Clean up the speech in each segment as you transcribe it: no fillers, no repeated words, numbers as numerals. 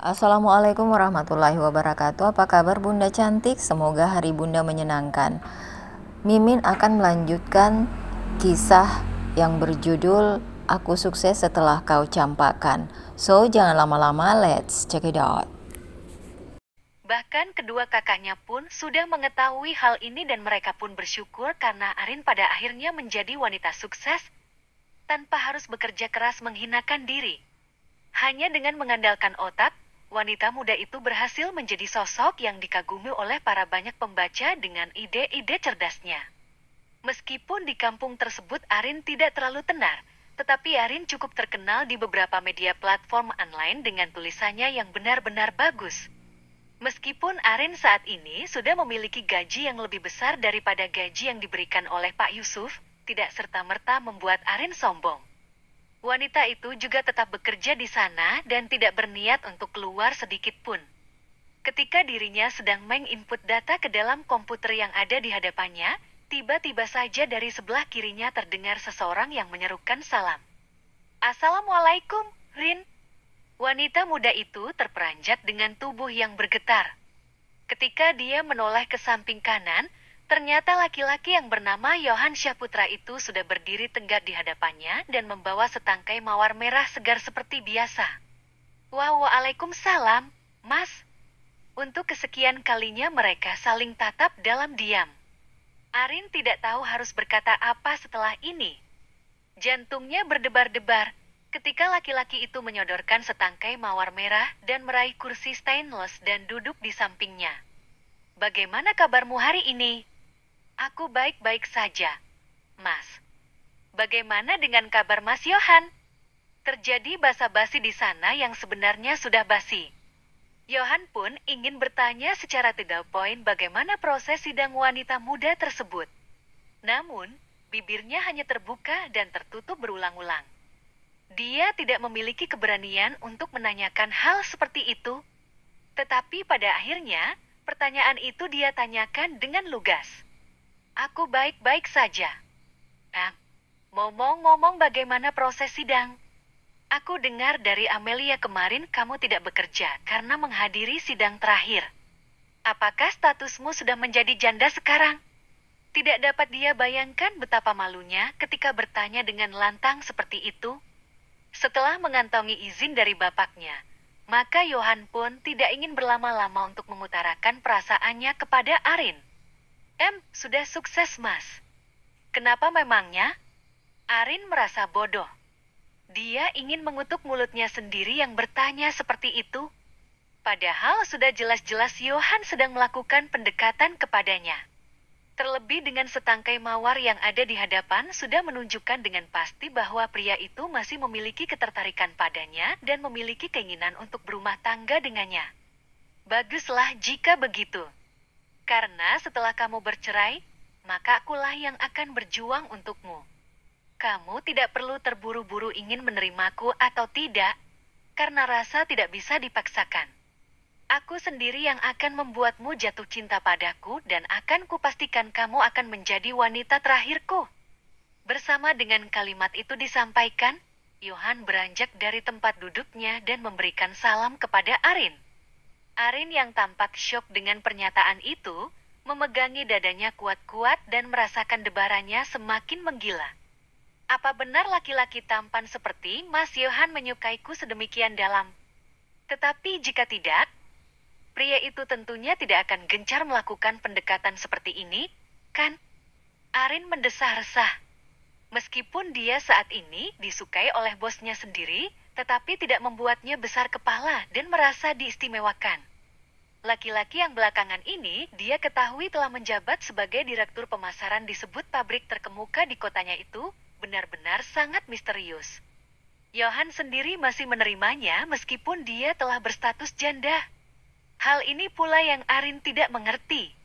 Assalamualaikum warahmatullahi wabarakatuh. Apa kabar Bunda cantik? Semoga hari Bunda menyenangkan. Mimin akan melanjutkan kisah yang berjudul Aku Sukses Setelah Kau Campakan. So, jangan lama-lama, let's check it out. Bahkan kedua kakaknya pun sudah mengetahui hal ini dan mereka pun bersyukur karena Arin pada akhirnya menjadi wanita sukses tanpa harus bekerja keras menghinakan diri. Hanya dengan mengandalkan otak, wanita muda itu berhasil menjadi sosok yang dikagumi oleh para banyak pembaca dengan ide-ide cerdasnya. Meskipun di kampung tersebut Arin tidak terlalu tenar, tetapi Arin cukup terkenal di beberapa media platform online dengan tulisannya yang benar-benar bagus. Meskipun Arin saat ini sudah memiliki gaji yang lebih besar daripada gaji yang diberikan oleh Pak Yusuf, tidak serta-merta membuat Arin sombong. Wanita itu juga tetap bekerja di sana dan tidak berniat untuk keluar sedikit pun. Ketika dirinya sedang menginput data ke dalam komputer yang ada di hadapannya, tiba-tiba saja dari sebelah kirinya terdengar seseorang yang menyerukan salam. Assalamualaikum, Rin. Wanita muda itu terperanjat dengan tubuh yang bergetar. Ketika dia menoleh ke samping kanan, ternyata laki-laki yang bernama Yohan Syahputra itu sudah berdiri tegak di hadapannya dan membawa setangkai mawar merah segar seperti biasa. Waalaikumsalam, Mas. Untuk kesekian kalinya mereka saling tatap dalam diam. Arin tidak tahu harus berkata apa setelah ini. Jantungnya berdebar-debar ketika laki-laki itu menyodorkan setangkai mawar merah dan meraih kursi stainless dan duduk di sampingnya. Bagaimana kabarmu hari ini? Aku baik-baik saja, Mas. Bagaimana dengan kabar Mas Yohan? Terjadi basa-basi di sana yang sebenarnya sudah basi. Yohan pun ingin bertanya secara to the point bagaimana proses sidang wanita muda tersebut. Namun, bibirnya hanya terbuka dan tertutup berulang-ulang. Dia tidak memiliki keberanian untuk menanyakan hal seperti itu. Tetapi pada akhirnya, pertanyaan itu dia tanyakan dengan lugas. Aku baik-baik saja. Ngomong-ngomong bagaimana proses sidang? Aku dengar dari Amelia kemarin kamu tidak bekerja karena menghadiri sidang terakhir. Apakah statusmu sudah menjadi janda sekarang? Tidak dapat dia bayangkan betapa malunya ketika bertanya dengan lantang seperti itu. Setelah mengantongi izin dari bapaknya, maka Yohan pun tidak ingin berlama-lama untuk mengutarakan perasaannya kepada Arin. Sudah sukses, Mas. Kenapa memangnya? Arin merasa bodoh. Dia ingin mengutuk mulutnya sendiri yang bertanya seperti itu. Padahal sudah jelas-jelas Yohan sedang melakukan pendekatan kepadanya. Terlebih dengan setangkai mawar yang ada di hadapan sudah menunjukkan dengan pasti bahwa pria itu masih memiliki ketertarikan padanya dan memiliki keinginan untuk berumah tangga dengannya. Baguslah jika begitu. Karena setelah kamu bercerai, maka akulah yang akan berjuang untukmu. Kamu tidak perlu terburu-buru ingin menerimaku atau tidak, karena rasa tidak bisa dipaksakan. Aku sendiri yang akan membuatmu jatuh cinta padaku dan akan kupastikan kamu akan menjadi wanita terakhirku. Bersama dengan kalimat itu disampaikan, Yohan beranjak dari tempat duduknya dan memberikan salam kepada Arin. Arin yang tampak syok dengan pernyataan itu, memegangi dadanya kuat-kuat dan merasakan debarannya semakin menggila. Apa benar laki-laki tampan seperti Mas Yohan menyukaiku sedemikian dalam? Tetapi jika tidak, pria itu tentunya tidak akan gencar melakukan pendekatan seperti ini, kan? Arin mendesah resah. Meskipun dia saat ini disukai oleh bosnya sendiri, tetapi tidak membuatnya besar kepala dan merasa diistimewakan. Laki-laki yang belakangan ini dia ketahui telah menjabat sebagai direktur pemasaran di sebuah pabrik terkemuka di kotanya itu, benar-benar sangat misterius. Yohan sendiri masih menerimanya meskipun dia telah berstatus janda. Hal ini pula yang Arin tidak mengerti.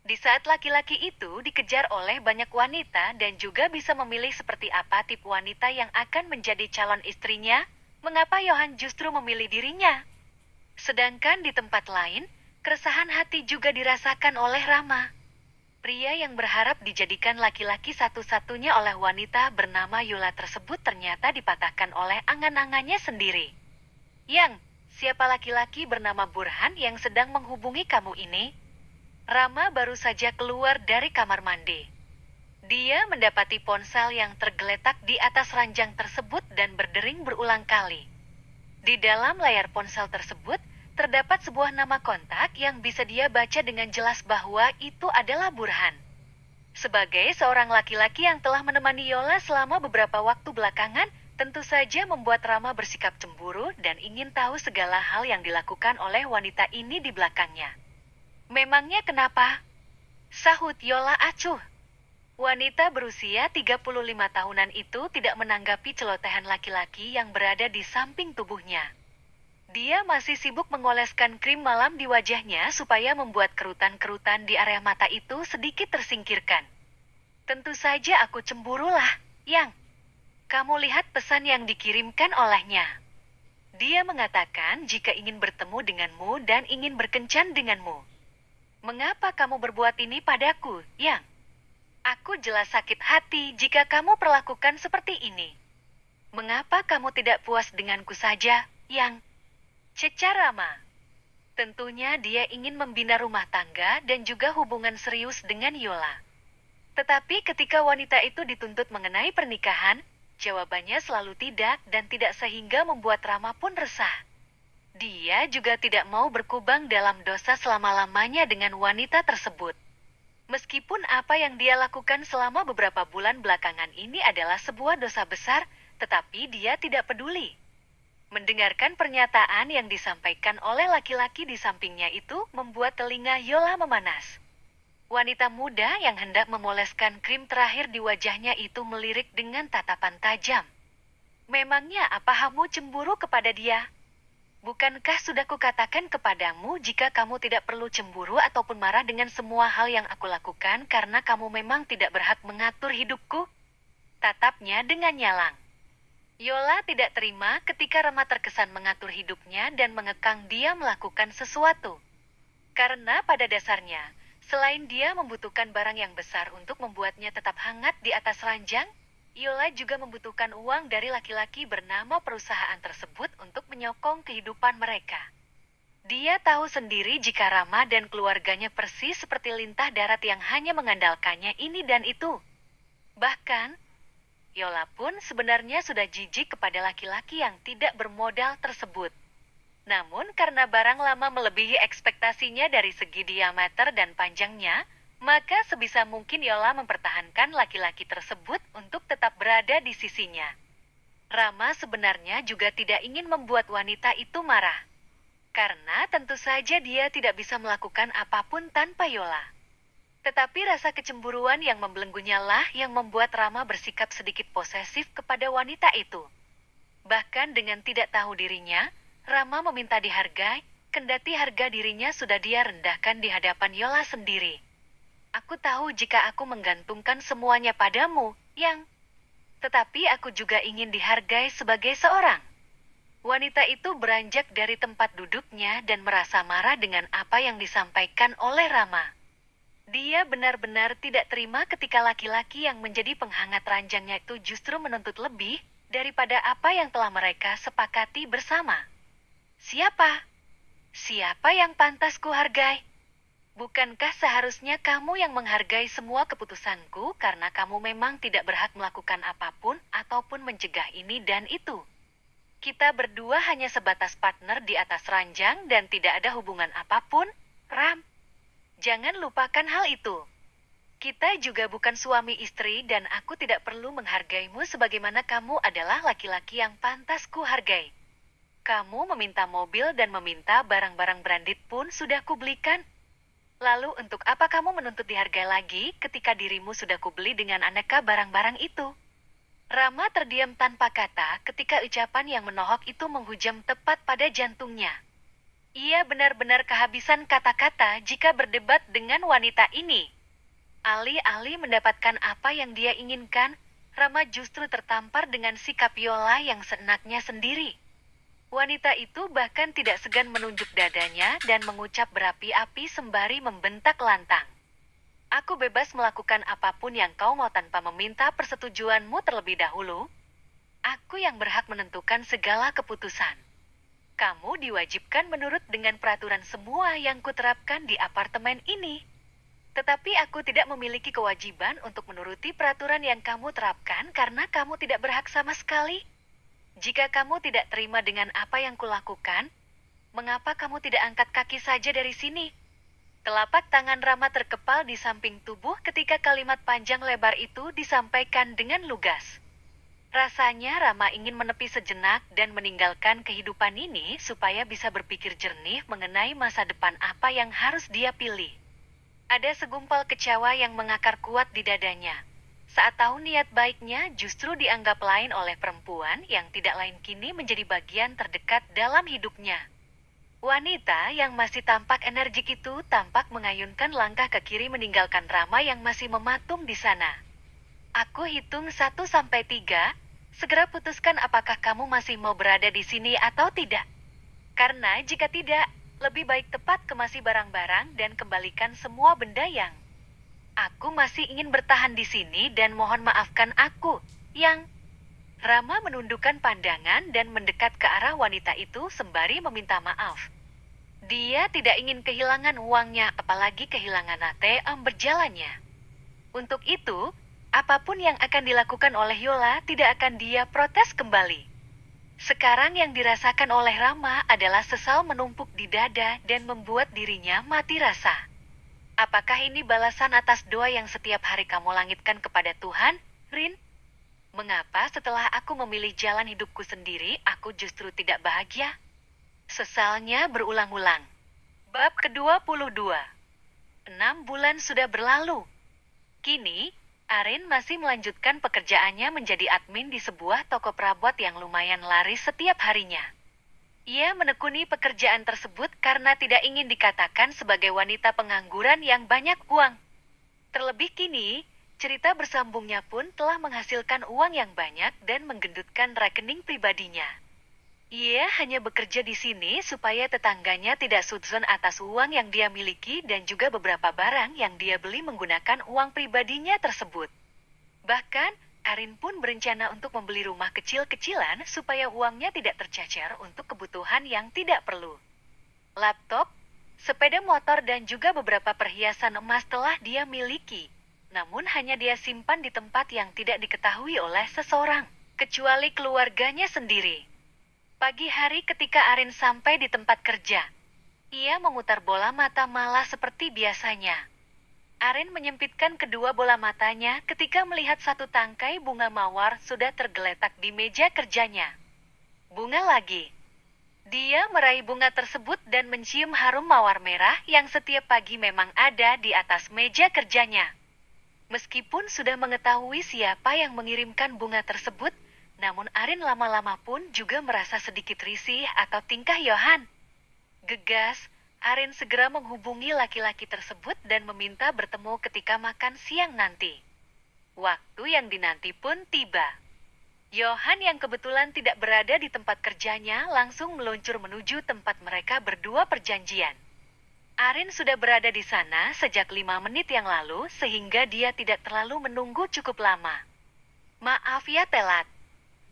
Di saat laki-laki itu dikejar oleh banyak wanita dan juga bisa memilih seperti apa tipe wanita yang akan menjadi calon istrinya, mengapa Yohan justru memilih dirinya? Sedangkan di tempat lain, keresahan hati juga dirasakan oleh Rama. Pria yang berharap dijadikan laki-laki satu-satunya oleh wanita bernama Yula tersebut ternyata dipatahkan oleh angan-angannya sendiri. Yang siapa laki-laki bernama Burhan yang sedang menghubungi kamu ini? Rama baru saja keluar dari kamar mandi. Dia mendapati ponsel yang tergeletak di atas ranjang tersebut dan berdering berulang kali. Di dalam layar ponsel tersebut, terdapat sebuah nama kontak yang bisa dia baca dengan jelas bahwa itu adalah Burhan. Sebagai seorang laki-laki yang telah menemani Yola selama beberapa waktu belakangan, tentu saja membuat Rama bersikap cemburu dan ingin tahu segala hal yang dilakukan oleh wanita ini di belakangnya. Memangnya kenapa? Sahut Yola acuh. Wanita berusia 35 tahunan itu tidak menanggapi celotehan laki-laki yang berada di samping tubuhnya. Dia masih sibuk mengoleskan krim malam di wajahnya supaya membuat kerutan-kerutan di area mata itu sedikit tersingkirkan. Tentu saja aku cemburulah, Yang. Kamu lihat pesan yang dikirimkan olehnya. Dia mengatakan jika ingin bertemu denganmu dan ingin berkencan denganmu. Mengapa kamu berbuat ini padaku, Yang? Aku jelas sakit hati jika kamu perlakukan seperti ini. Mengapa kamu tidak puas denganku saja, Yang? Cecar Rama. Tentunya dia ingin membina rumah tangga dan juga hubungan serius dengan Yola. Tetapi ketika wanita itu dituntut mengenai pernikahan, jawabannya selalu tidak dan tidak sehingga membuat Rama pun resah. Dia juga tidak mau berkubang dalam dosa selama-lamanya dengan wanita tersebut. Meskipun apa yang dia lakukan selama beberapa bulan belakangan ini adalah sebuah dosa besar, tetapi dia tidak peduli. Mendengarkan pernyataan yang disampaikan oleh laki-laki di sampingnya itu membuat telinga Yola memanas. Wanita muda yang hendak memoleskan krim terakhir di wajahnya itu melirik dengan tatapan tajam. Memangnya apa kamu cemburu kepada dia? Bukankah sudah kukatakan kepadamu jika kamu tidak perlu cemburu ataupun marah dengan semua hal yang aku lakukan karena kamu memang tidak berhak mengatur hidupku? Tatapnya dengan nyalang. Yola tidak terima ketika Rama terkesan mengatur hidupnya dan mengekang dia melakukan sesuatu. Karena pada dasarnya, selain dia membutuhkan barang yang besar untuk membuatnya tetap hangat di atas ranjang, Yola juga membutuhkan uang dari laki-laki bernama perusahaan tersebut untuk menyokong kehidupan mereka. Dia tahu sendiri jika Rama dan keluarganya persis seperti lintah darat yang hanya mengandalkannya ini dan itu. Bahkan, Yola pun sebenarnya sudah jijik kepada laki-laki yang tidak bermodal tersebut. Namun karena barang lama melebihi ekspektasinya dari segi diameter dan panjangnya, maka sebisa mungkin Yola mempertahankan laki-laki tersebut untuk tetap berada di sisinya. Rama sebenarnya juga tidak ingin membuat wanita itu marah. Karena tentu saja dia tidak bisa melakukan apapun tanpa Yola. Tetapi rasa kecemburuan yang membelenggunya lah yang membuat Rama bersikap sedikit posesif kepada wanita itu. Bahkan dengan tidak tahu dirinya, Rama meminta dihargai, kendati harga dirinya sudah dia rendahkan di hadapan Yola sendiri. Aku tahu jika aku menggantungkan semuanya padamu, Yang. Tetapi aku juga ingin dihargai sebagai seorang. Wanita itu beranjak dari tempat duduknya dan merasa marah dengan apa yang disampaikan oleh Rama. Dia benar-benar tidak terima ketika laki-laki yang menjadi penghangat ranjangnya itu justru menuntut lebih daripada apa yang telah mereka sepakati bersama. Siapa? Siapa yang pantas kuhargai? Bukankah seharusnya kamu yang menghargai semua keputusanku karena kamu memang tidak berhak melakukan apapun ataupun mencegah ini dan itu? Kita berdua hanya sebatas partner di atas ranjang dan tidak ada hubungan apapun, Ram. Jangan lupakan hal itu. Kita juga bukan suami istri dan aku tidak perlu menghargaimu sebagaimana kamu adalah laki-laki yang pantas kuhargai. Kamu meminta mobil dan meminta barang-barang branded pun sudah kubelikan. Lalu untuk apa kamu menuntut dihargai lagi ketika dirimu sudah kubeli dengan aneka barang-barang itu? Rama terdiam tanpa kata ketika ucapan yang menohok itu menghujam tepat pada jantungnya. Ia benar-benar kehabisan kata-kata jika berdebat dengan wanita ini. Alih-alih mendapatkan apa yang dia inginkan, Rama justru tertampar dengan sikap Yola yang seenaknya sendiri. Wanita itu bahkan tidak segan menunjuk dadanya dan mengucap berapi-api sembari membentak lantang. Aku bebas melakukan apapun yang kau mau tanpa meminta persetujuanmu terlebih dahulu. Aku yang berhak menentukan segala keputusan. Kamu diwajibkan menurut dengan peraturan semua yang kuterapkan di apartemen ini. Tetapi aku tidak memiliki kewajiban untuk menuruti peraturan yang kamu terapkan karena kamu tidak berhak sama sekali. Jika kamu tidak terima dengan apa yang kulakukan, mengapa kamu tidak angkat kaki saja dari sini? Telapak tangan Rama terkepal di samping tubuh ketika kalimat panjang lebar itu disampaikan dengan lugas. Rasanya Rama ingin menepi sejenak dan meninggalkan kehidupan ini supaya bisa berpikir jernih mengenai masa depan apa yang harus dia pilih. Ada segumpal kecewa yang mengakar kuat di dadanya. Saat tahu niat baiknya justru dianggap lain oleh perempuan yang tidak lain kini menjadi bagian terdekat dalam hidupnya. Wanita yang masih tampak energik itu tampak mengayunkan langkah ke kiri meninggalkan Rama yang masih mematung di sana. Aku hitung 1 sampai 3. Segera putuskan apakah kamu masih mau berada di sini atau tidak. Karena jika tidak, lebih baik tepat kemasi barang-barang dan kembalikan semua benda yang... Aku masih ingin bertahan di sini dan mohon maafkan aku, yang... Rama menundukkan pandangan dan mendekat ke arah wanita itu sembari meminta maaf. Dia tidak ingin kehilangan uangnya, apalagi kehilangan ATM berjalannya. Untuk itu, apapun yang akan dilakukan oleh Yola tidak akan dia protes kembali. Sekarang yang dirasakan oleh Rama adalah sesal menumpuk di dada dan membuat dirinya mati rasa. Apakah ini balasan atas doa yang setiap hari kamu langitkan kepada Tuhan, Rin? Mengapa setelah aku memilih jalan hidupku sendiri, aku justru tidak bahagia? Sesalnya berulang-ulang. Bab ke-22. 6 bulan sudah berlalu. Kini, Arin masih melanjutkan pekerjaannya menjadi admin di sebuah toko perabot yang lumayan laris setiap harinya. Ia menekuni pekerjaan tersebut karena tidak ingin dikatakan sebagai wanita pengangguran yang banyak uang. Terlebih kini, cerita bersambungnya pun telah menghasilkan uang yang banyak dan menggendutkan rekening pribadinya. Ia hanya bekerja di sini supaya tetangganya tidak sudzon atas uang yang dia miliki dan juga beberapa barang yang dia beli menggunakan uang pribadinya tersebut. Bahkan, Arin pun berencana untuk membeli rumah kecil-kecilan supaya uangnya tidak tercecer untuk kebutuhan yang tidak perlu. Laptop, sepeda motor dan juga beberapa perhiasan emas telah dia miliki, namun hanya dia simpan di tempat yang tidak diketahui oleh seseorang, kecuali keluarganya sendiri. Pagi hari ketika Arin sampai di tempat kerja, ia memutar bola mata malah seperti biasanya. Arin menyempitkan kedua bola matanya ketika melihat satu tangkai bunga mawar sudah tergeletak di meja kerjanya. Bunga lagi. Dia meraih bunga tersebut dan mencium harum mawar merah yang setiap pagi memang ada di atas meja kerjanya. Meskipun sudah mengetahui siapa yang mengirimkan bunga tersebut, namun Arin lama-lama pun juga merasa sedikit risih atau tingkah Yohan. Gegas, Arin segera menghubungi laki-laki tersebut dan meminta bertemu ketika makan siang nanti. Waktu yang dinanti pun tiba. Yohan yang kebetulan tidak berada di tempat kerjanya langsung meluncur menuju tempat mereka berdua perjanjian. Arin sudah berada di sana sejak 5 menit yang lalu sehingga dia tidak terlalu menunggu cukup lama. Maaf ya telat.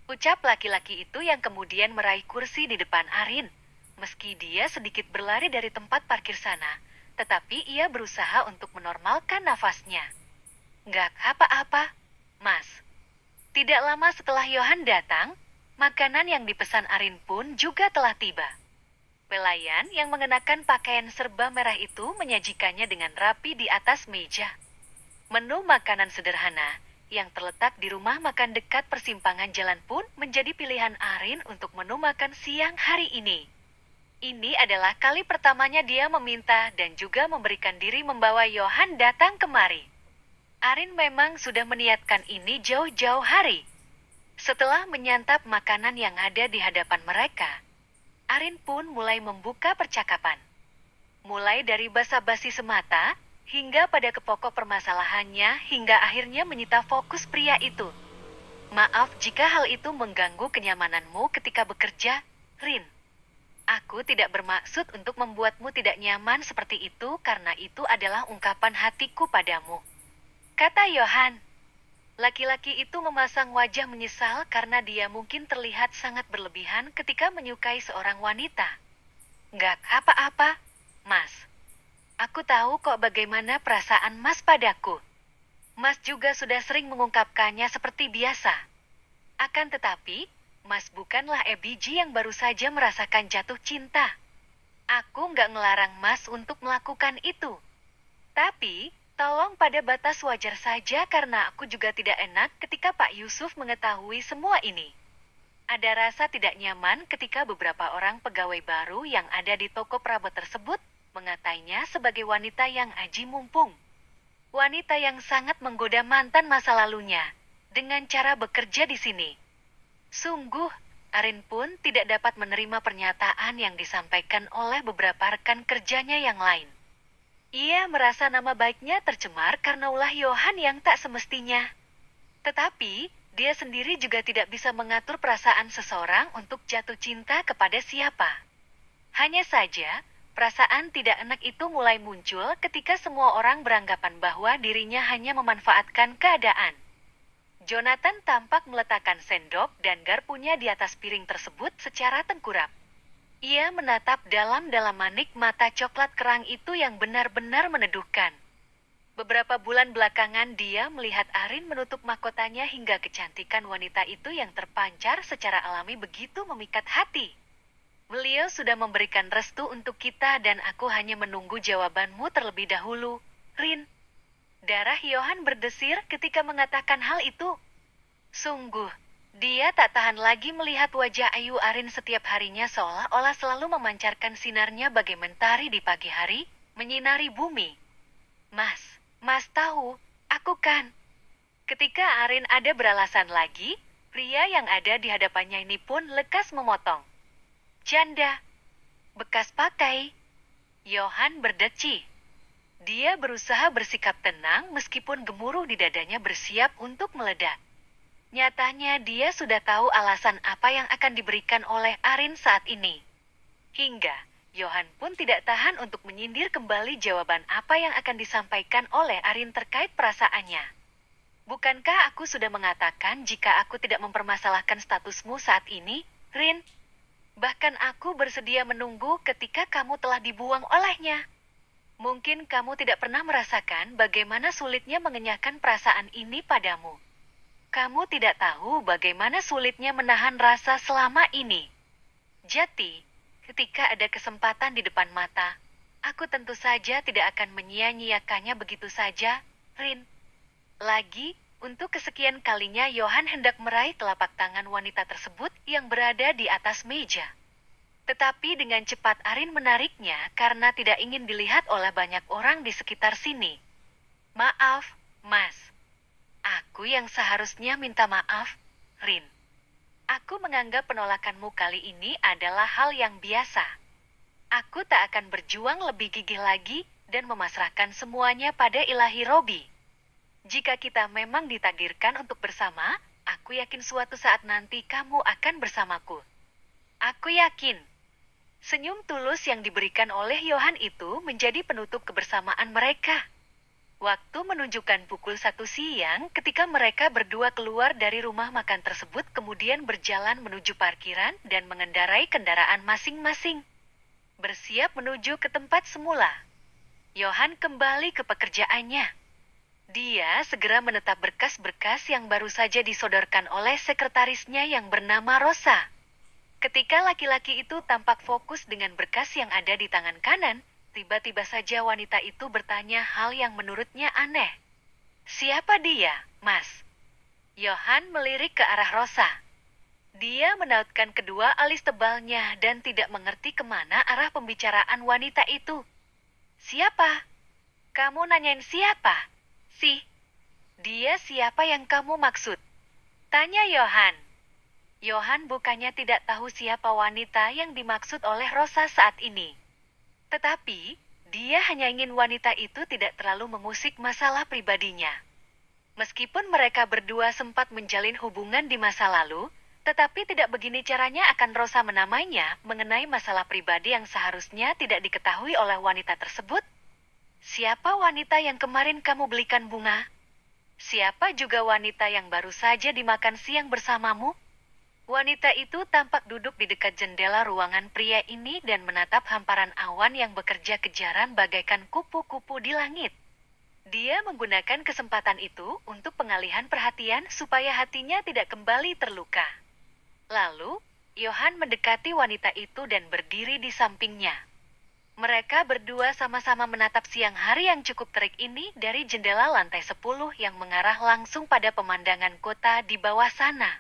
Ucap laki-laki itu yang kemudian meraih kursi di depan Arin. Meski dia sedikit berlari dari tempat parkir sana, tetapi ia berusaha untuk menormalkan nafasnya. Nggak apa-apa, Mas. Tidak lama setelah Yohan datang, makanan yang dipesan Arin pun juga telah tiba. Pelayan yang mengenakan pakaian serba merah itu menyajikannya dengan rapi di atas meja. Menu makanan sederhana yang terletak di rumah makan dekat persimpangan jalan pun menjadi pilihan Arin untuk menu makan siang hari ini. Ini adalah kali pertamanya dia meminta dan juga memberikan diri membawa Yohan datang kemari. Arin memang sudah meniatkan ini jauh-jauh hari. Setelah menyantap makanan yang ada di hadapan mereka, Arin pun mulai membuka percakapan. Mulai dari basa-basi semata, hingga pada pokok permasalahannya hingga akhirnya menyita fokus pria itu. Maaf jika hal itu mengganggu kenyamananmu ketika bekerja, Rin. Aku tidak bermaksud untuk membuatmu tidak nyaman seperti itu karena itu adalah ungkapan hatiku padamu. Kata Yohan. Laki-laki itu memasang wajah menyesal karena dia mungkin terlihat sangat berlebihan ketika menyukai seorang wanita. Nggak apa-apa, Mas. Aku tahu kok bagaimana perasaan Mas padaku. Mas juga sudah sering mengungkapkannya seperti biasa. Akan tetapi, Mas bukanlah EBG yang baru saja merasakan jatuh cinta. Aku nggak ngelarang Mas untuk melakukan itu. Tapi, tolong pada batas wajar saja karena aku juga tidak enak ketika Pak Yusuf mengetahui semua ini. Ada rasa tidak nyaman ketika beberapa orang pegawai baru yang ada di toko perabot tersebut mengatainya sebagai wanita yang aji mumpung. Wanita yang sangat menggoda mantan masa lalunya dengan cara bekerja di sini. Sungguh, Arin pun tidak dapat menerima pernyataan yang disampaikan oleh beberapa rekan kerjanya yang lain. Ia merasa nama baiknya tercemar karena ulah Yohan yang tak semestinya. Tetapi, dia sendiri juga tidak bisa mengatur perasaan seseorang untuk jatuh cinta kepada siapa. Hanya saja, perasaan tidak enak itu mulai muncul ketika semua orang beranggapan bahwa dirinya hanya memanfaatkan keadaan. Jonathan tampak meletakkan sendok dan garpunya di atas piring tersebut secara tengkurap. Ia menatap dalam-dalam manik mata coklat kerang itu yang benar-benar meneduhkan. Beberapa bulan belakangan dia melihat Arin menutup mahkotanya hingga kecantikan wanita itu yang terpancar secara alami begitu memikat hati. Beliau sudah memberikan restu untuk kita dan aku hanya menunggu jawabanmu terlebih dahulu, Rin. Darah Yohan berdesir ketika mengatakan hal itu. Sungguh, dia tak tahan lagi melihat wajah ayu Arin setiap harinya seolah-olah selalu memancarkan sinarnya bagai mentari di pagi hari, menyinari bumi. Mas tahu, aku kan. Ketika Arin ada beralasan lagi, pria yang ada di hadapannya ini pun lekas memotong. Janda. Bekas pakai. Yohan berdeci. Dia berusaha bersikap tenang meskipun gemuruh di dadanya bersiap untuk meledak. Nyatanya dia sudah tahu alasan apa yang akan diberikan oleh Arin saat ini. Hingga, Yohan pun tidak tahan untuk menyindir kembali jawaban apa yang akan disampaikan oleh Arin terkait perasaannya. Bukankah aku sudah mengatakan jika aku tidak mempermasalahkan statusmu saat ini, Rin? Bahkan aku bersedia menunggu ketika kamu telah dibuang olehnya. Mungkin kamu tidak pernah merasakan bagaimana sulitnya mengenyahkan perasaan ini padamu. Kamu tidak tahu bagaimana sulitnya menahan rasa selama ini. Jadi, ketika ada kesempatan di depan mata, aku tentu saja tidak akan menyia-nyiakannya begitu saja, Rin. Lagi, untuk kesekian kalinya Yohan hendak meraih telapak tangan wanita tersebut yang berada di atas meja. Tetapi dengan cepat Arin menariknya karena tidak ingin dilihat oleh banyak orang di sekitar sini. Maaf, Mas. Aku yang seharusnya minta maaf, Rin. Aku menganggap penolakanmu kali ini adalah hal yang biasa. Aku tak akan berjuang lebih gigih lagi dan memasrahkan semuanya pada ilahi Robi. Jika kita memang ditakdirkan untuk bersama, aku yakin suatu saat nanti kamu akan bersamaku. Aku yakin. Senyum tulus yang diberikan oleh Yohan itu menjadi penutup kebersamaan mereka. Waktu menunjukkan pukul 1 siang ketika mereka berdua keluar dari rumah makan tersebut kemudian berjalan menuju parkiran dan mengendarai kendaraan masing-masing. Bersiap menuju ke tempat semula. Yohan kembali ke pekerjaannya. Dia segera menetap berkas-berkas yang baru saja disodorkan oleh sekretarisnya yang bernama Rosa. Ketika laki-laki itu tampak fokus dengan berkas yang ada di tangan kanan, tiba-tiba saja wanita itu bertanya hal yang menurutnya aneh. Siapa dia, Mas? Yohan melirik ke arah Rosa. Dia menautkan kedua alis tebalnya dan tidak mengerti kemana arah pembicaraan wanita itu. Siapa? Kamu nanyain siapa? Dia siapa yang kamu maksud? Tanya Yohan. Yohan bukannya tidak tahu siapa wanita yang dimaksud oleh Rosa saat ini. Tetapi, dia hanya ingin wanita itu tidak terlalu mengusik masalah pribadinya. Meskipun mereka berdua sempat menjalin hubungan di masa lalu, tetapi tidak begini caranya akan Rosa menamainya mengenai masalah pribadi yang seharusnya tidak diketahui oleh wanita tersebut. Siapa wanita yang kemarin kamu belikan bunga? Siapa juga wanita yang baru saja dimakan siang bersamamu? Wanita itu tampak duduk di dekat jendela ruangan pria ini dan menatap hamparan awan yang bekerja kejaran bagaikan kupu-kupu di langit. Dia menggunakan kesempatan itu untuk pengalihan perhatian supaya hatinya tidak kembali terluka. Lalu, Yohan mendekati wanita itu dan berdiri di sampingnya. Mereka berdua sama-sama menatap siang hari yang cukup terik ini dari jendela lantai 10 yang mengarah langsung pada pemandangan kota di bawah sana.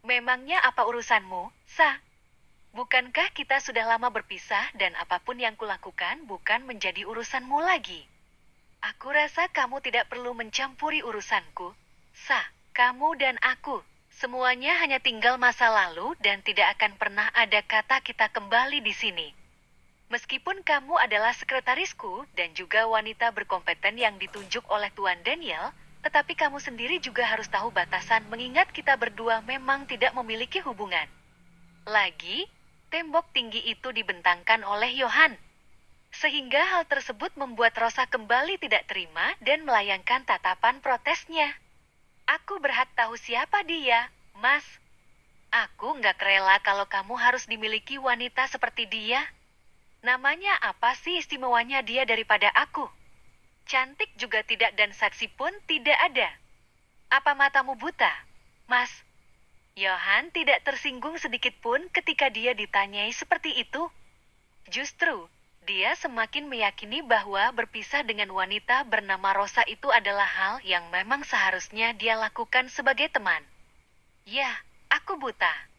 Memangnya apa urusanmu, Sa? Bukankah kita sudah lama berpisah dan apapun yang kulakukan bukan menjadi urusanmu lagi? Aku rasa kamu tidak perlu mencampuri urusanku, Sa. Kamu dan aku, semuanya hanya tinggal masa lalu dan tidak akan pernah ada kata kita kembali di sini. Meskipun kamu adalah sekretarisku dan juga wanita berkompeten yang ditunjuk oleh Tuan Daniel, tetapi kamu sendiri juga harus tahu batasan mengingat kita berdua memang tidak memiliki hubungan. Lagi, tembok tinggi itu dibentangkan oleh Yohan. Sehingga hal tersebut membuat Rosa kembali tidak terima dan melayangkan tatapan protesnya. Aku berhak tahu siapa dia, Mas. Aku nggak rela kalau kamu harus dimiliki wanita seperti dia. Namanya apa sih istimewanya dia daripada aku? Cantik juga tidak dan saksi pun tidak ada. Apa matamu buta, Mas? Yohan tidak tersinggung sedikit pun ketika dia ditanyai seperti itu. Justru, dia semakin meyakini bahwa berpisah dengan wanita bernama Rosa itu adalah hal yang memang seharusnya dia lakukan sebagai teman. Ya, aku buta.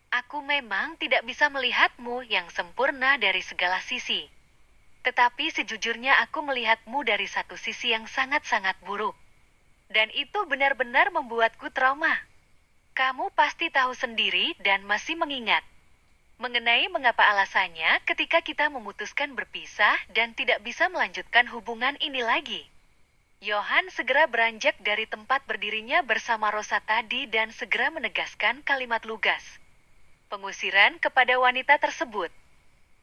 Aku memang tidak bisa melihatmu yang sempurna dari segala sisi. Tetapi sejujurnya aku melihatmu dari satu sisi yang sangat-sangat buruk. Dan itu benar-benar membuatku trauma. Kamu pasti tahu sendiri dan masih mengingat. Mengenai mengapa alasannya ketika kita memutuskan berpisah dan tidak bisa melanjutkan hubungan ini lagi. Yohan segera beranjak dari tempat berdirinya bersama Rosa tadi dan segera menegaskan kalimat lugas. Pengusiran kepada wanita tersebut.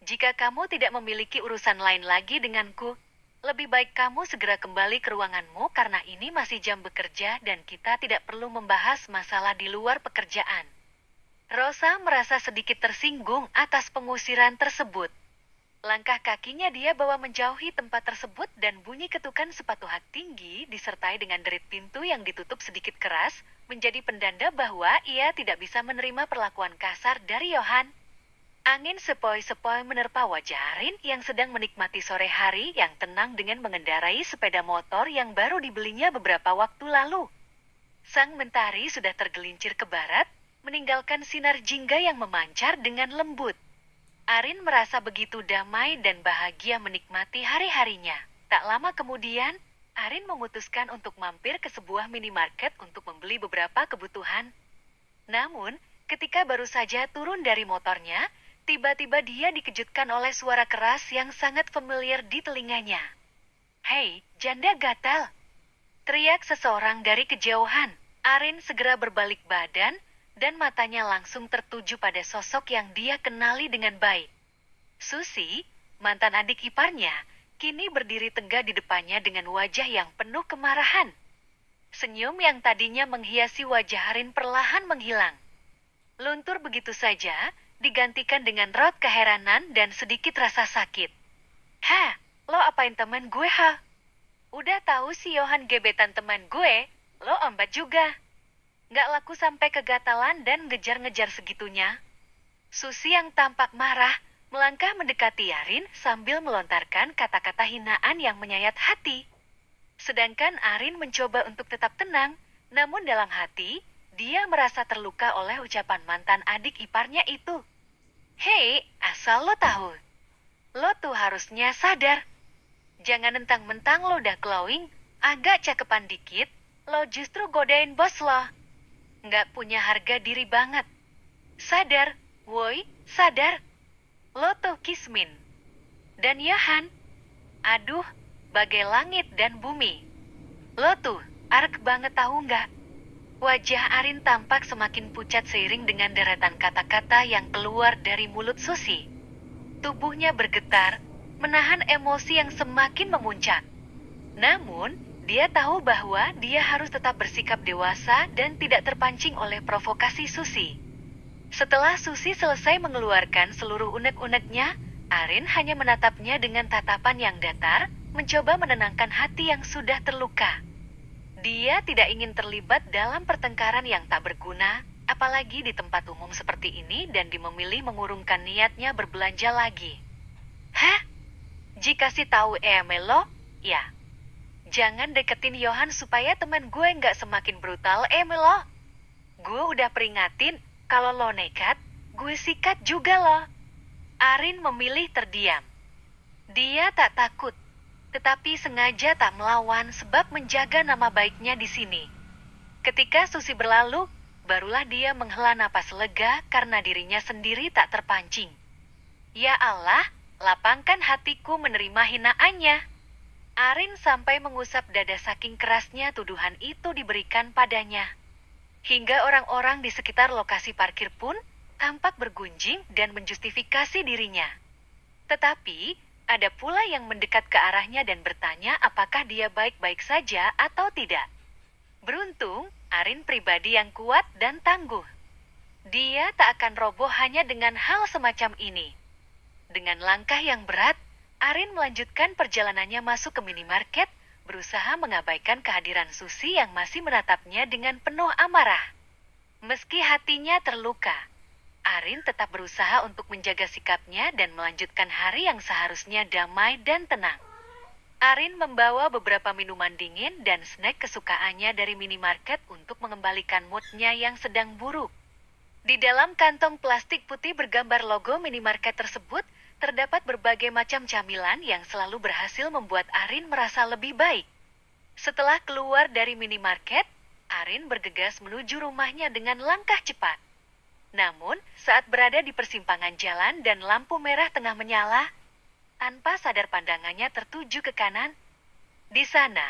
Jika kamu tidak memiliki urusan lain lagi denganku, lebih baik kamu segera kembali ke ruanganmu karena ini masih jam bekerja dan kita tidak perlu membahas masalah di luar pekerjaan. Rosa merasa sedikit tersinggung atas pengusiran tersebut. Langkah kakinya dia bawa menjauhi tempat tersebut dan bunyi ketukan sepatu hak tinggi disertai dengan derit pintu yang ditutup sedikit keras, menjadi pendanda bahwa ia tidak bisa menerima perlakuan kasar dari Yohan. Angin sepoi-sepoi menerpa wajah Arin yang sedang menikmati sore hari yang tenang dengan mengendarai sepeda motor yang baru dibelinya beberapa waktu lalu. Sang mentari sudah tergelincir ke barat, meninggalkan sinar jingga yang memancar dengan lembut. Arin merasa begitu damai dan bahagia menikmati hari-harinya. Tak lama kemudian, Arin memutuskan untuk mampir ke sebuah minimarket untuk membeli beberapa kebutuhan. Namun, ketika baru saja turun dari motornya, tiba-tiba dia dikejutkan oleh suara keras yang sangat familiar di telinganya. "Hei, janda gatal!" teriak seseorang dari kejauhan. Arin segera berbalik badan, dan matanya langsung tertuju pada sosok yang dia kenali dengan baik. Susi, mantan adik iparnya, kini berdiri tegak di depannya dengan wajah yang penuh kemarahan. Senyum yang tadinya menghiasi wajah Arin perlahan menghilang. Luntur begitu saja, digantikan dengan raut keheranan dan sedikit rasa sakit. "Hah, lo apain teman gue ha? Udah tahu si Yohan gebetan teman gue, lo ombat juga. Nggak laku sampai kegatalan dan ngejar-ngejar segitunya." Susi yang tampak marah, melangkah mendekati Arin sambil melontarkan kata-kata hinaan yang menyayat hati. Sedangkan Arin mencoba untuk tetap tenang, namun dalam hati, dia merasa terluka oleh ucapan mantan adik iparnya itu. "Hei, asal lo tahu. Lo tuh harusnya sadar. Jangan mentang-mentang lo udah glowing, agak cakepan dikit, lo justru godain bos lo. Nggak punya harga diri banget. Sadar, woi, sadar. Lo tuh Kismin. Dan Yohan. Aduh, bagai langit dan bumi. Lo tuh, arek banget tahu nggak?" Wajah Arin tampak semakin pucat seiring dengan deretan kata-kata yang keluar dari mulut Susi. Tubuhnya bergetar, menahan emosi yang semakin memuncak. Namun, Dia tahu bahwa dia harus tetap bersikap dewasa dan tidak terpancing oleh provokasi Susi. Setelah Susi selesai mengeluarkan seluruh unek-uneknya, Arin hanya menatapnya dengan tatapan yang datar, mencoba menenangkan hati yang sudah terluka. Dia tidak ingin terlibat dalam pertengkaran yang tak berguna, apalagi di tempat umum seperti ini, dan memilih mengurungkan niatnya berbelanja lagi. Hah? Jika si tahu Emelo, ya. Jangan deketin Johan supaya teman gue nggak semakin brutal, Emelo. Gue udah peringatin, kalau lo nekat, gue sikat juga lo. Arin memilih terdiam. Dia tak takut, tetapi sengaja tak melawan sebab menjaga nama baiknya di sini. Ketika Susi berlalu, barulah dia menghela napas lega karena dirinya sendiri tak terpancing. Ya Allah, lapangkan hatiku menerima hinaannya. Arin sampai mengusap dada saking kerasnya tuduhan itu diberikan padanya. Hingga orang-orang di sekitar lokasi parkir pun tampak bergunjing dan menjustifikasi dirinya. Tetapi, ada pula yang mendekat ke arahnya dan bertanya apakah dia baik-baik saja atau tidak. Beruntung, Arin pribadi yang kuat dan tangguh. Dia tak akan roboh hanya dengan hal semacam ini. Dengan langkah yang berat, Arin melanjutkan perjalanannya masuk ke minimarket, berusaha mengabaikan kehadiran Susi yang masih menatapnya dengan penuh amarah. Meski hatinya terluka, Arin tetap berusaha untuk menjaga sikapnya dan melanjutkan hari yang seharusnya damai dan tenang. Arin membawa beberapa minuman dingin dan snack kesukaannya dari minimarket untuk mengembalikan moodnya yang sedang buruk. Di dalam kantong plastik putih bergambar logo minimarket tersebut, terdapat berbagai macam camilan yang selalu berhasil membuat Arin merasa lebih baik. Setelah keluar dari minimarket, Arin bergegas menuju rumahnya dengan langkah cepat. Namun, saat berada di persimpangan jalan dan lampu merah tengah menyala, tanpa sadar pandangannya tertuju ke kanan. Di sana,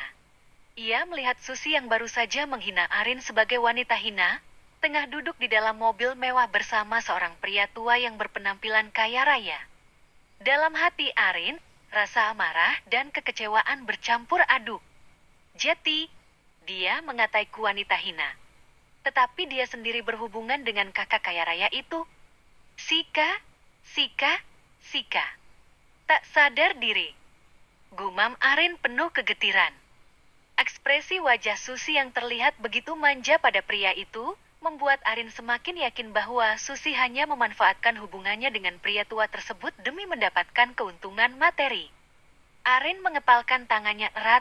ia melihat Susi yang baru saja menghina Arin sebagai wanita hina, tengah duduk di dalam mobil mewah bersama seorang pria tua yang berpenampilan kaya raya. Dalam hati Arin, rasa amarah dan kekecewaan bercampur aduk. Jadi, dia mengataiku wanita hina. Tetapi dia sendiri berhubungan dengan kakak kaya raya itu. Sika. Tak sadar diri. Gumam Arin penuh kegetiran. Ekspresi wajah Susi yang terlihat begitu manja pada pria itu, membuat Arin semakin yakin bahwa Susi hanya memanfaatkan hubungannya dengan pria tua tersebut demi mendapatkan keuntungan materi. Arin mengepalkan tangannya erat,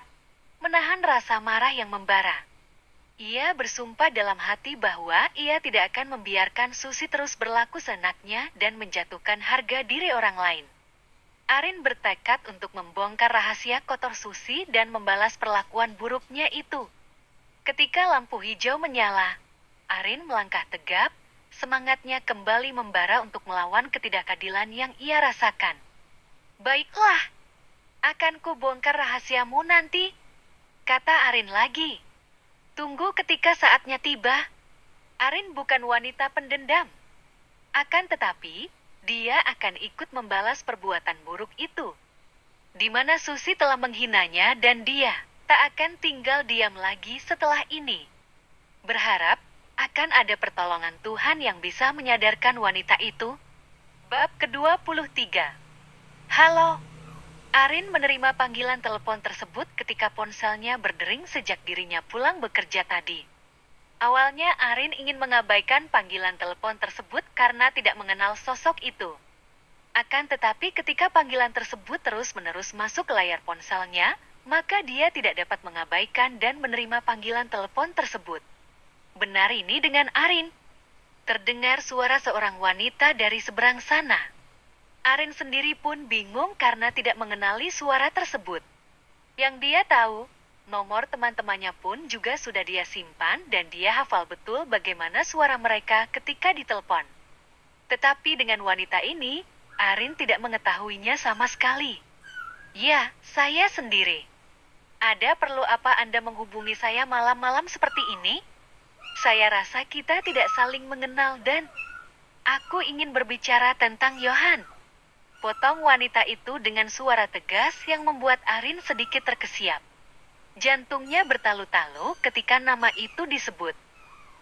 menahan rasa marah yang membara. Ia bersumpah dalam hati bahwa ia tidak akan membiarkan Susi terus berlaku seenaknya dan menjatuhkan harga diri orang lain. Arin bertekad untuk membongkar rahasia kotor Susi dan membalas perlakuan buruknya itu. Ketika lampu hijau menyala, Arin melangkah tegap, semangatnya kembali membara untuk melawan ketidakadilan yang ia rasakan. Baiklah, akan kubongkar rahasiamu nanti, kata Arin lagi. Tunggu ketika saatnya tiba. Arin bukan wanita pendendam. Akan tetapi, dia akan ikut membalas perbuatan buruk itu. Di mana Susi telah menghinanya dan dia tak akan tinggal diam lagi setelah ini. Berharap akan ada pertolongan Tuhan yang bisa menyadarkan wanita itu. Bab ke-23. Halo. Arin menerima panggilan telepon tersebut ketika ponselnya berdering sejak dirinya pulang bekerja tadi. Awalnya Arin ingin mengabaikan panggilan telepon tersebut karena tidak mengenal sosok itu. Akan tetapi ketika panggilan tersebut terus-menerus masuk ke layar ponselnya, maka dia tidak dapat mengabaikan dan menerima panggilan telepon tersebut. Benar ini dengan Arin. Terdengar suara seorang wanita dari seberang sana. Arin sendiri pun bingung karena tidak mengenali suara tersebut. Yang dia tahu, nomor teman-temannya pun juga sudah dia simpan dan dia hafal betul bagaimana suara mereka ketika ditelepon. Tetapi dengan wanita ini, Arin tidak mengetahuinya sama sekali. Ya, saya sendiri. Ada perlu apa Anda menghubungi saya malam-malam seperti ini? Saya rasa kita tidak saling mengenal dan aku ingin berbicara tentang Johan. Potong wanita itu dengan suara tegas yang membuat Arin sedikit terkesiap. Jantungnya bertalu-talu ketika nama itu disebut.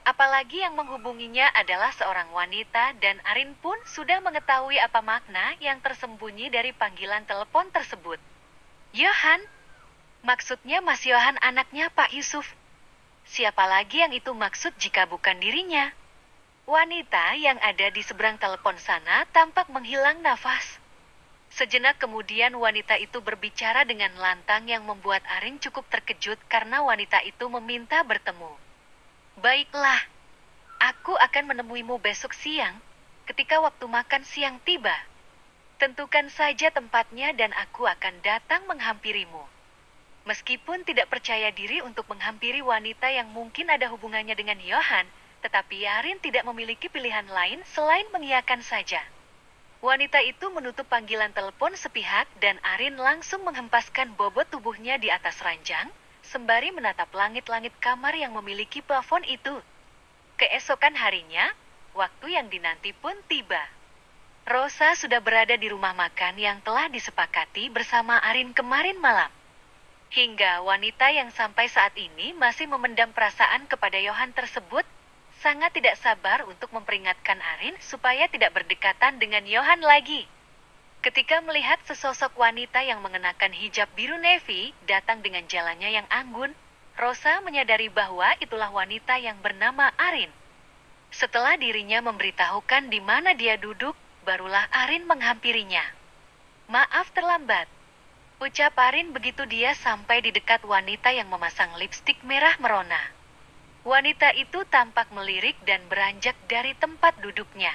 Apalagi yang menghubunginya adalah seorang wanita dan Arin pun sudah mengetahui apa makna yang tersembunyi dari panggilan telepon tersebut. Yohan? Maksudnya Mas Yohan anaknya Pak Yusuf. Siapa lagi yang itu maksud jika bukan dirinya? Wanita yang ada di seberang telepon sana tampak menghilang nafas. Sejenak kemudian wanita itu berbicara dengan lantang yang membuat Arin cukup terkejut karena wanita itu meminta bertemu. Baiklah, aku akan menemuimu besok siang, ketika waktu makan siang tiba. Tentukan saja tempatnya dan aku akan datang menghampirimu. Meskipun tidak percaya diri untuk menghampiri wanita yang mungkin ada hubungannya dengan Yohan, tetapi Arin tidak memiliki pilihan lain selain mengiyakan saja. Wanita itu menutup panggilan telepon sepihak dan Arin langsung menghempaskan bobot tubuhnya di atas ranjang, sembari menatap langit-langit kamar yang memiliki plafon itu. Keesokan harinya, waktu yang dinanti pun tiba. Rosa sudah berada di rumah makan yang telah disepakati bersama Arin kemarin malam. Hingga wanita yang sampai saat ini masih memendam perasaan kepada Yohan tersebut, sangat tidak sabar untuk memperingatkan Arin supaya tidak berdekatan dengan Yohan lagi. Ketika melihat sesosok wanita yang mengenakan hijab biru navy datang dengan jalannya yang anggun, Rosa menyadari bahwa itulah wanita yang bernama Arin. Setelah dirinya memberitahukan di mana dia duduk, barulah Arin menghampirinya. Maaf terlambat, ucap Arin begitu dia sampai di dekat wanita yang memasang lipstik merah merona. Wanita itu tampak melirik dan beranjak dari tempat duduknya.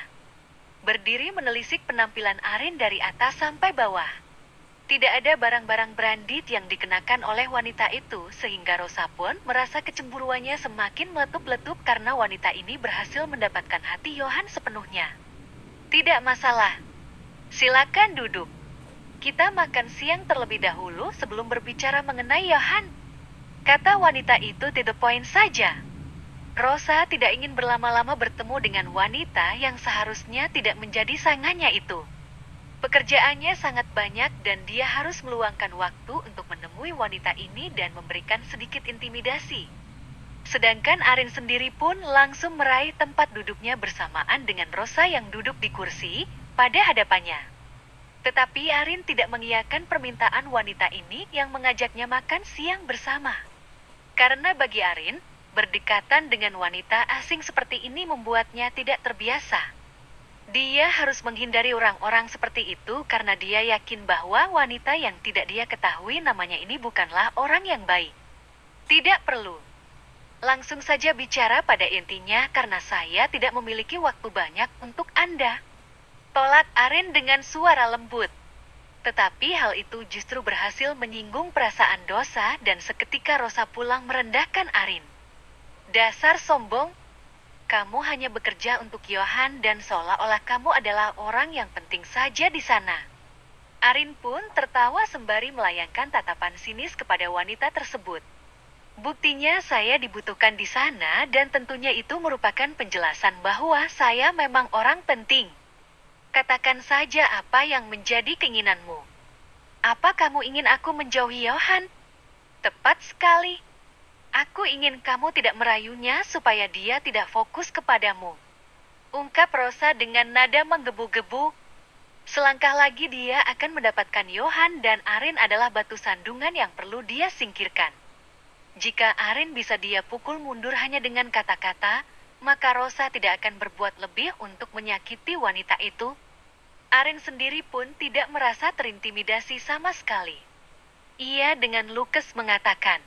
Berdiri menelisik penampilan Arin dari atas sampai bawah. Tidak ada barang-barang branded yang dikenakan oleh wanita itu sehingga Rosa pun merasa kecemburuannya semakin meletup-letup karena wanita ini berhasil mendapatkan hati Yohan sepenuhnya. Tidak masalah. Silakan duduk. Kita makan siang terlebih dahulu sebelum berbicara mengenai Yohan. Kata wanita itu to the point saja. Rosa tidak ingin berlama-lama bertemu dengan wanita yang seharusnya tidak menjadi saingannya itu. Pekerjaannya sangat banyak dan dia harus meluangkan waktu untuk menemui wanita ini dan memberikan sedikit intimidasi. Sedangkan Arin sendiri pun langsung meraih tempat duduknya bersamaan dengan Rosa yang duduk di kursi pada hadapannya. Tetapi Arin tidak mengiyakan permintaan wanita ini yang mengajaknya makan siang bersama. Karena bagi Arin, berdekatan dengan wanita asing seperti ini membuatnya tidak terbiasa. Dia harus menghindari orang-orang seperti itu karena dia yakin bahwa wanita yang tidak dia ketahui namanya ini bukanlah orang yang baik. Tidak perlu. Langsung saja bicara pada intinya karena saya tidak memiliki waktu banyak untuk Anda. Tolak Arin dengan suara lembut. Tetapi hal itu justru berhasil menyinggung perasaan Dosa dan seketika Rosa pulang merendahkan Arin. Dasar sombong, kamu hanya bekerja untuk Yohan dan seolah-olah kamu adalah orang yang penting saja di sana. Arin pun tertawa sembari melayangkan tatapan sinis kepada wanita tersebut. Buktinya saya dibutuhkan di sana dan tentunya itu merupakan penjelasan bahwa saya memang orang penting. Katakan saja apa yang menjadi keinginanmu. Apa kamu ingin aku menjauhi Yohan? Tepat sekali. Aku ingin kamu tidak merayunya supaya dia tidak fokus kepadamu. Ungkap Rosa dengan nada menggebu-gebu. Selangkah lagi dia akan mendapatkan Yohan dan Arin adalah batu sandungan yang perlu dia singkirkan. Jika Arin bisa dia pukul mundur hanya dengan kata-kata, maka Rosa tidak akan berbuat lebih untuk menyakiti wanita itu. Arin sendiri pun tidak merasa terintimidasi sama sekali. Ia dengan lukas mengatakan,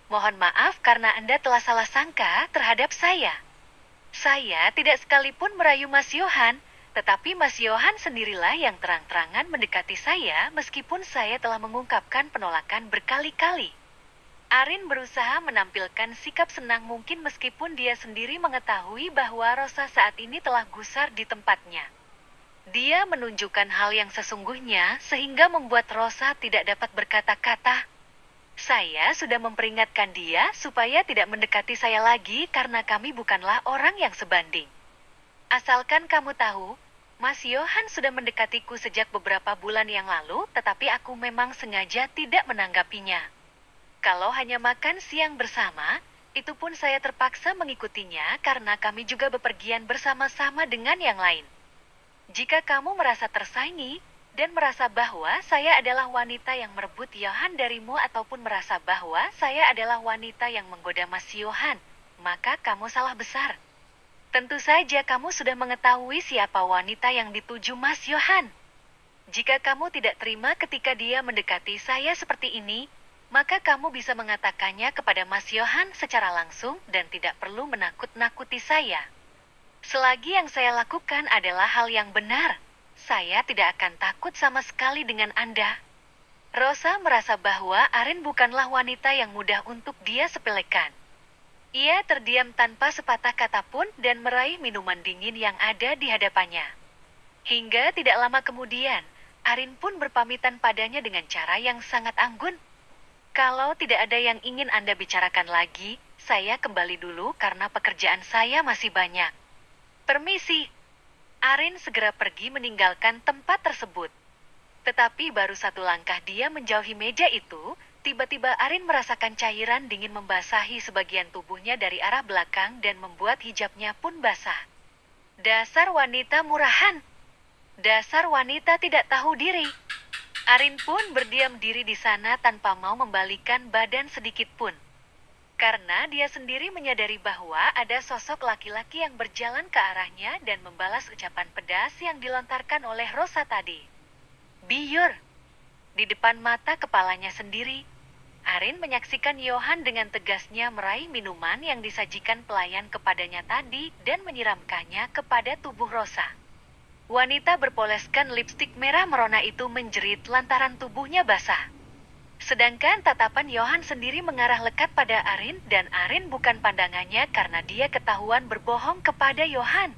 "Mohon maaf karena Anda telah salah sangka terhadap saya. Saya tidak sekalipun merayu Mas Yohan, tetapi Mas Yohan sendirilah yang terang-terangan mendekati saya meskipun saya telah mengungkapkan penolakan berkali-kali." Arin berusaha menampilkan sikap senang mungkin meskipun dia sendiri mengetahui bahwa Rosa saat ini telah gusar di tempatnya. Dia menunjukkan hal yang sesungguhnya sehingga membuat Rosa tidak dapat berkata-kata. Saya sudah memperingatkan dia supaya tidak mendekati saya lagi karena kami bukanlah orang yang sebanding. Asalkan kamu tahu, Mas Yohan sudah mendekatiku sejak beberapa bulan yang lalu, tetapi aku memang sengaja tidak menanggapinya. Kalau hanya makan siang bersama, itu pun saya terpaksa mengikutinya karena kami juga bepergian bersama-sama dengan yang lain. Jika kamu merasa tersaingi dan merasa bahwa saya adalah wanita yang merebut Johan darimu ataupun merasa bahwa saya adalah wanita yang menggoda Mas Johan, maka kamu salah besar. Tentu saja kamu sudah mengetahui siapa wanita yang dituju Mas Johan. Jika kamu tidak terima ketika dia mendekati saya seperti ini, maka kamu bisa mengatakannya kepada Mas Johan secara langsung dan tidak perlu menakut-nakuti saya. Selagi yang saya lakukan adalah hal yang benar, saya tidak akan takut sama sekali dengan Anda. Rosa merasa bahwa Arin bukanlah wanita yang mudah untuk dia sepelekan. Ia terdiam tanpa sepatah kata pun dan meraih minuman dingin yang ada di hadapannya. Hingga tidak lama kemudian, Arin pun berpamitan padanya dengan cara yang sangat anggun. Kalau tidak ada yang ingin Anda bicarakan lagi, saya kembali dulu karena pekerjaan saya masih banyak. Permisi. Arin segera pergi meninggalkan tempat tersebut. Tetapi baru satu langkah dia menjauhi meja itu, tiba-tiba Arin merasakan cairan dingin membasahi sebagian tubuhnya dari arah belakang dan membuat hijabnya pun basah. Dasar wanita murahan. Dasar wanita tidak tahu diri. Arin pun berdiam diri di sana tanpa mau membalikkan badan sedikit pun. Karena dia sendiri menyadari bahwa ada sosok laki-laki yang berjalan ke arahnya dan membalas ucapan pedas yang dilontarkan oleh Rosa tadi. Biur. Di depan mata kepalanya sendiri, Arin menyaksikan Johan dengan tegasnya meraih minuman yang disajikan pelayan kepadanya tadi dan menyiramkannya kepada tubuh Rosa. Wanita berpoleskan lipstik merah merona itu menjerit lantaran tubuhnya basah. Sedangkan tatapan Johan sendiri mengarah lekat pada Arin dan Arin bukan pandangannya karena dia ketahuan berbohong kepada Johan.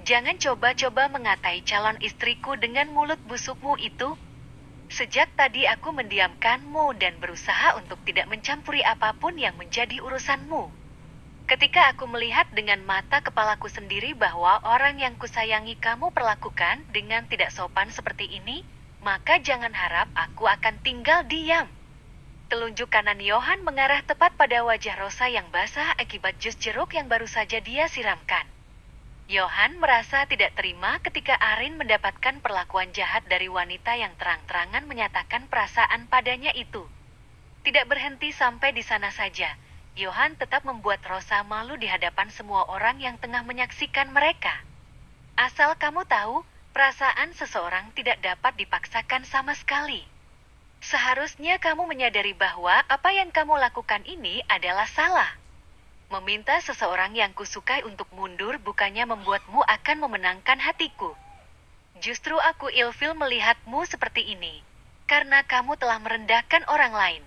Jangan coba-coba mengatai calon istriku dengan mulut busukmu itu. Sejak tadi aku mendiamkanmu dan berusaha untuk tidak mencampuri apapun yang menjadi urusanmu. Ketika aku melihat dengan mata kepalaku sendiri bahwa orang yang kusayangi kamu perlakukan dengan tidak sopan seperti ini, maka jangan harap aku akan tinggal diam. Telunjuk kanan Johan mengarah tepat pada wajah Rosa yang basah akibat jus jeruk yang baru saja dia siramkan. Johan merasa tidak terima ketika Arin mendapatkan perlakuan jahat dari wanita yang terang-terangan menyatakan perasaan padanya itu. Tidak berhenti sampai di sana saja, Johan tetap membuat Rosa malu di hadapan semua orang yang tengah menyaksikan mereka. Asal kamu tahu, perasaan seseorang tidak dapat dipaksakan sama sekali. Seharusnya kamu menyadari bahwa apa yang kamu lakukan ini adalah salah. Meminta seseorang yang kusukai untuk mundur bukannya membuatmu akan memenangkan hatiku. Justru aku ilfil melihatmu seperti ini, karena kamu telah merendahkan orang lain.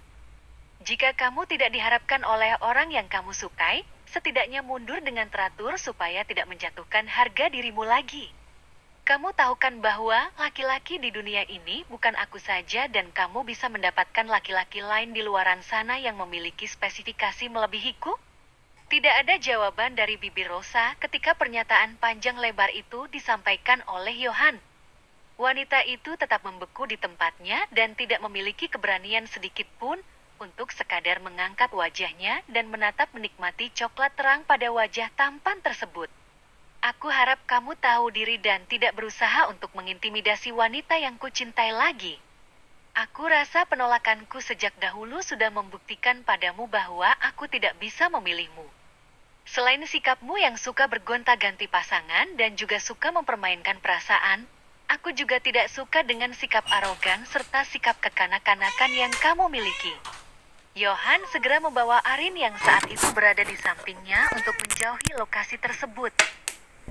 Jika kamu tidak diharapkan oleh orang yang kamu sukai, setidaknya mundur dengan teratur supaya tidak menjatuhkan harga dirimu lagi. Kamu tahu kan bahwa laki-laki di dunia ini bukan aku saja dan kamu bisa mendapatkan laki-laki lain di luaran sana yang memiliki spesifikasi melebihiku? Tidak ada jawaban dari bibir Rosa ketika pernyataan panjang lebar itu disampaikan oleh Johan. Wanita itu tetap membeku di tempatnya dan tidak memiliki keberanian sedikit pun untuk sekadar mengangkat wajahnya dan menatap menikmati coklat terang pada wajah tampan tersebut. Aku harap kamu tahu diri dan tidak berusaha untuk mengintimidasi wanita yang kucintai lagi. Aku rasa penolakanku sejak dahulu sudah membuktikan padamu bahwa aku tidak bisa memilihmu. Selain sikapmu yang suka bergonta-ganti pasangan dan juga suka mempermainkan perasaan, aku juga tidak suka dengan sikap arogan serta sikap kekanak-kanakan yang kamu miliki. Johan segera membawa Arin yang saat itu berada di sampingnya untuk menjauhi lokasi tersebut.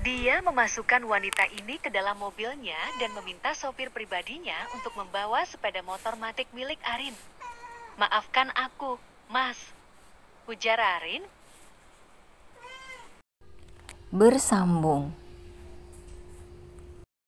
Dia memasukkan wanita ini ke dalam mobilnya dan meminta sopir pribadinya untuk membawa sepeda motor matic milik Arin. Maafkan aku, Mas, ujar Arin. Bersambung.